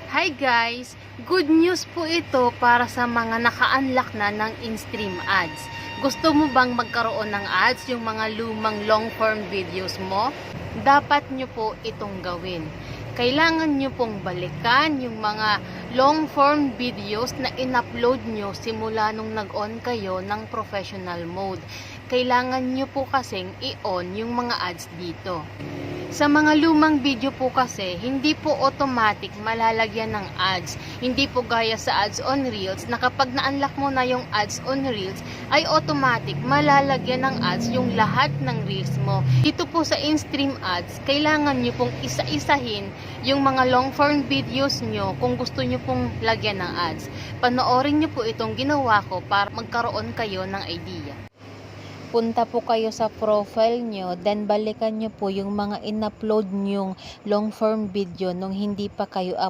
Hi guys! Good news po ito para sa mga naka-unlock na ng in-stream ads. Gusto mo bang magkaroon ng ads yung mga lumang long-form videos mo? Dapat nyo po itong gawin. Kailangan nyo pong balikan yung mga long-form videos na in-upload nyo simula nung nag-on kayo ng professional mode. Kailangan nyo po kasing i-on yung mga ads dito. Sa mga lumang video po kasi, hindi po automatic malalagyan ng ads. Hindi po gaya sa ads on Reels na kapag na-unlock mo na yung ads on Reels, ay automatic malalagyan ng ads yung lahat ng Reels mo. Dito po sa in-stream ads, kailangan nyo pong isa-isahin yung mga long-form videos nyo kung gusto nyo pong lagyan ng ads. Panoorin nyo po itong ginawa ko para magkaroon kayo ng idea. Punta po kayo sa profile nyo, then balikan nyo po yung mga in-upload nyong long form video nung hindi pa kayo